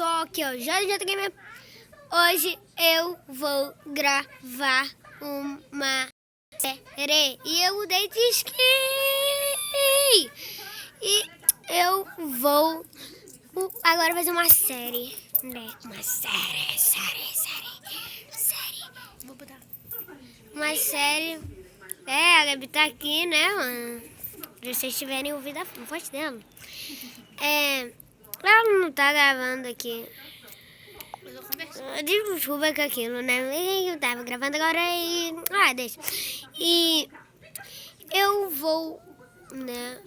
pessoal, aqui ó, JJ Gamer. Hoje eu vou gravar uma série e eu mudei de skin. E eu vou agora fazer uma série, né? Uma série. Vou botar uma série. A Gabi tá aqui, né, mano? Se vocês tiverem ouvido a voz dela. Ela não tá gravando aqui. Desculpa com aquilo, né? Eu tava gravando agora e... deixa. E eu vou, né,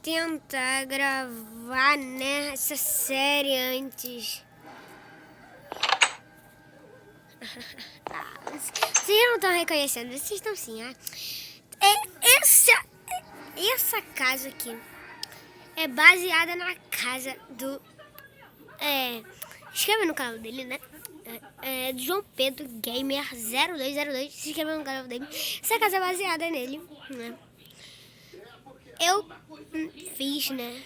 tentar gravar, né, essa série antes. Vocês não estão reconhecendo, vocês estão sim, essa casa aqui é baseada na casa do... inscreva no canal dele, né? Do João Pedro Gamer 0202. Se inscreva no canal dele. Essa casa é baseada nele, né? Eu fiz, né?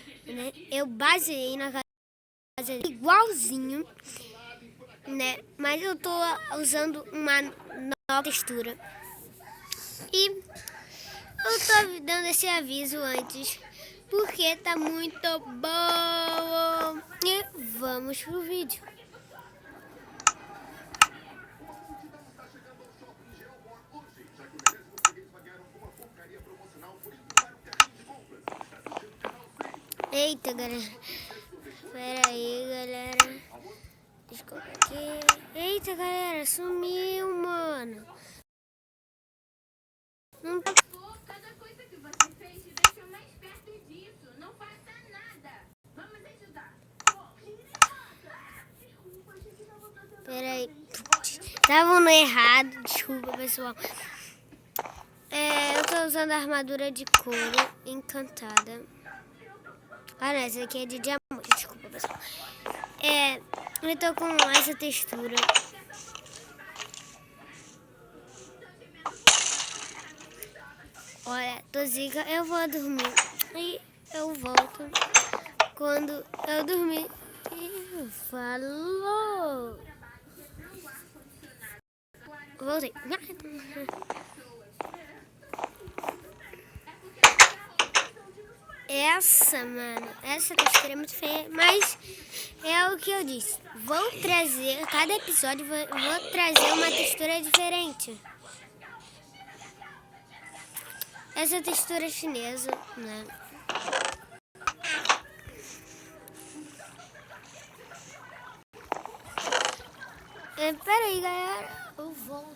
Eu baseei na casa dele igualzinho, né? Mas eu tô usando uma nova textura. E eu tô dando esse aviso antes, porque tá muito bom. E vamos pro vídeo. Eita, galera. Pera aí, galera. Desculpa aqui. Eita, galera. Sumiu, mano. Não tá... Cada coisa que você fez te deixou mais perto disso. Não faça nada. Vamos ajudar. Pera aí. Tava no errado. Desculpa, pessoal. Eu tô usando a armadura de couro encantada. Não, essa aqui é de diamante. Desculpa, pessoal. Eu tô com essa textura. Olha, tô zica. Eu vou dormir. E eu volto quando eu dormir. E falou! Voltei. Essa textura é muito feia, mas é o que eu disse. Vou trazer, cada episódio vou trazer uma textura diferente. Essa textura chinesa, né? Pera aí, galera. Eu volto.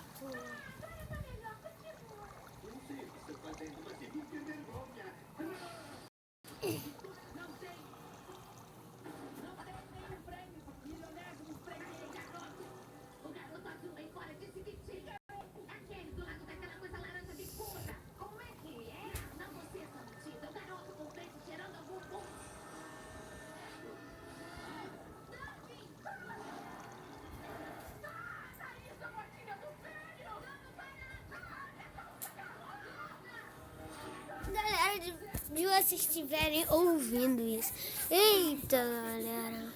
Galera, de vocês estiverem ouvindo isso. Eita, galera.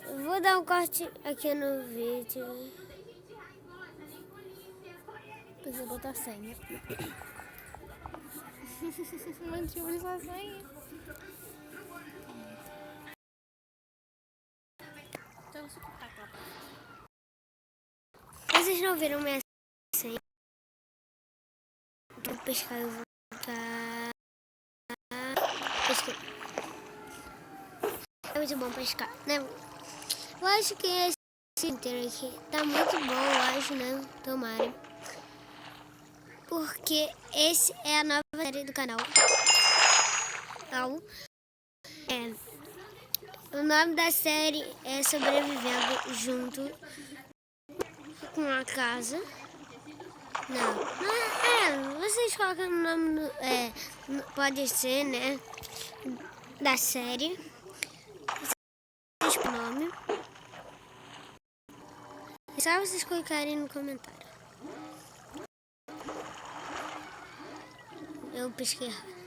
Eu vou dar um corte aqui no vídeo. Depois eu botar a senha. Mantive sua senha. Então, se cortar aquela parte. Vocês não viram minha senha? Vou pescar, eu vou botar... Pesquei. É muito bom pescar, né? Eu acho que esse inteiro aqui tá muito bom, eu acho, né? Tomara. Porque esse é a nova série do canal. O nome da série é Sobrevivendo Junto com a Casa. Não, vocês colocam o nome, pode ser, né, da série. O nome. É só vocês colocarem no comentário. Eu pesquei errado.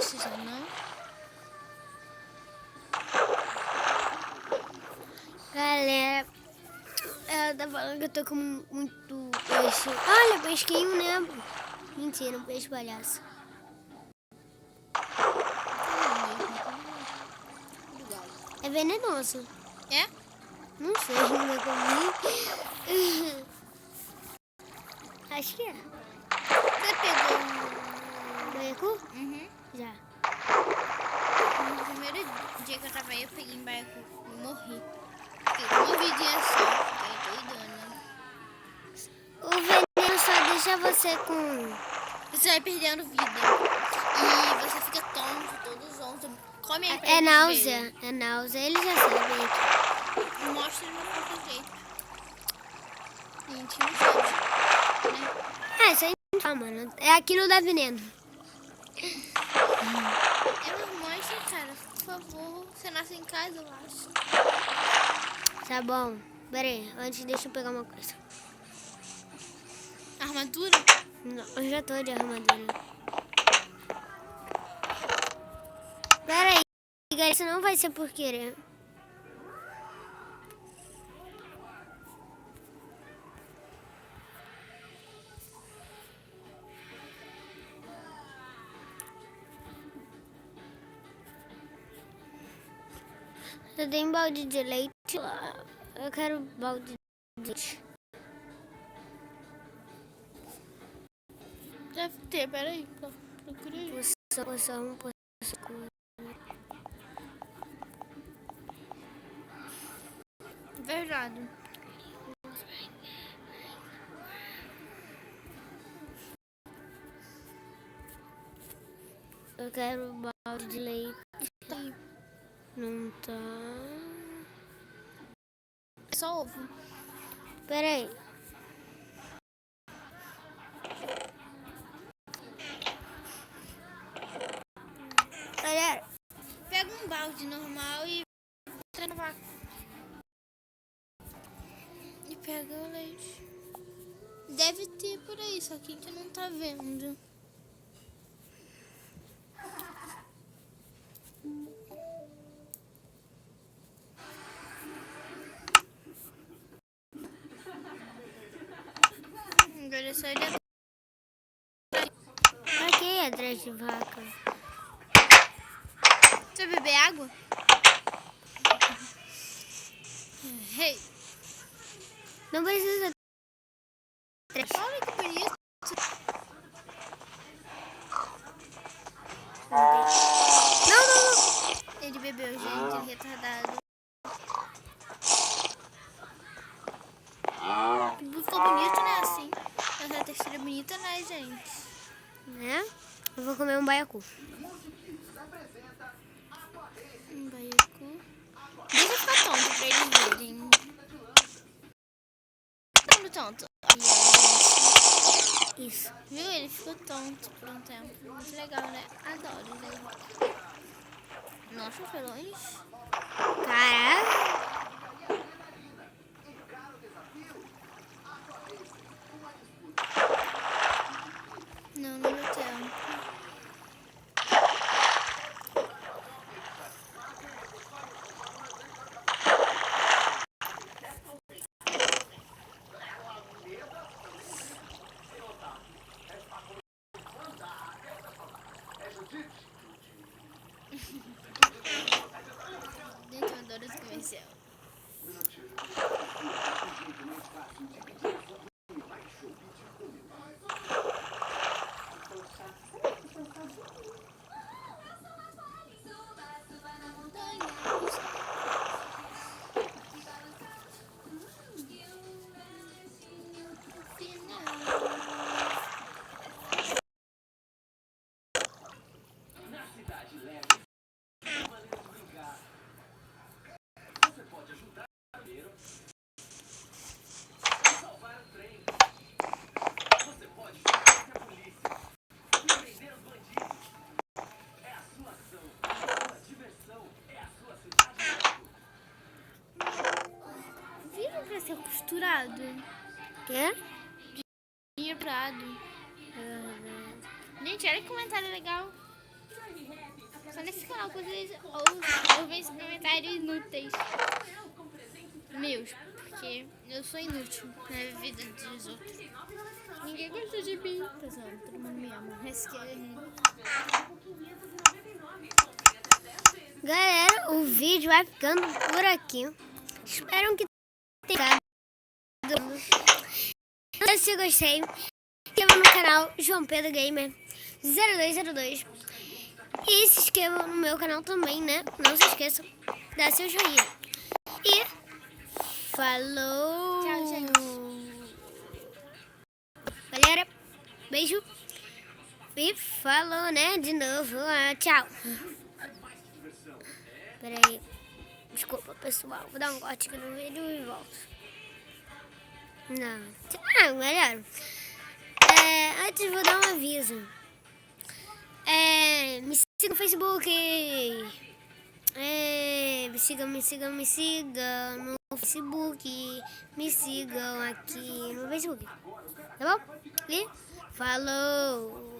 precisa não. Galera, ela tá falando que eu tô com muito peixe. Olha, pesquinho, né? Mentira, um peixe palhaço. É venenoso. É? Não sei, não comi. Acho que é. Você pegou um... Baiacu? Uhum. Já. No primeiro dia que eu tava aí, eu peguei em baiacu e morri. Fiquei com uma vidinha só. Fiquei doidona. O veneno só deixa você com... Você vai perdendo vida. E você fica tonto, todo zonzo. Come aí pra É eles náusea. verem. É náusea. Ele já sabe. Mostra no qualquer jeito. A gente não sabe, né? É, isso aí não fala, mano. É aqui não dá veneno. É normal, cara. Por favor. Você nasce em casa, eu acho. Tá bom. Pera aí. Antes, deixa eu pegar uma coisa. Armadura? Não, eu já tô de armadura. Pera aí. Galera, isso não vai ser por querer. Eu tenho balde de leite lá. Eu quero balde de leite. Deve ter, peraí. Procurei. Poção. Verdade. Eu quero balde de leite. Não tá. Só ovo. Pera aí. Galera, Pega um balde normal e entra no vácuo. E pega o leite. Deve ter por aí, só que a gente não tá vendo. Agora é só ele atrás. pra que atrás de vaca? Você vai beber água? Hey. Não precisa. Olha que bonito. Não. Ele bebeu, gente. Ele é retardado. Ficou bonito, né? Assim. Essa textura é bonita, né, gente? Né? Eu vou comer um baiacu. Um baiacu. Deixa eu ficar tonto pra eles verem. Ficando tonto. Olha, gente. Isso. Viu? Ele ficou tonto por um tempo. Muito legal, né? Adoro, né? Nossa, foi longe. Caraca. Não deu tempo. Gente, eu adoro esse comercial. Vira pra ser costurado. Quê? Vira prado. Gente, olha que comentário legal. só nesse canal que vocês ouvem esses comentários inúteis meus, porque eu sou inútil na vida dos outros. Ninguém gosta de mim, pessoal, todo mundo me ama. Galera, o vídeo vai ficando por aqui. Espero que tenha gostado. Se você gostei, se inscreva no canal João Pedro Gamer 0202. E se inscreva no meu canal também, né? Não se esqueçam, dá seu joinha. E falou! Tchau, gente. Galera, beijo. E falou, né? De novo. Tchau. Peraí. Desculpa, pessoal. Vou dar um corte aqui no vídeo e volto. Não. Tchau, galera. Antes vou dar um aviso. Me siga no Facebook. Me sigam no Facebook. Me sigam aqui no Facebook. Tá bom? E falou!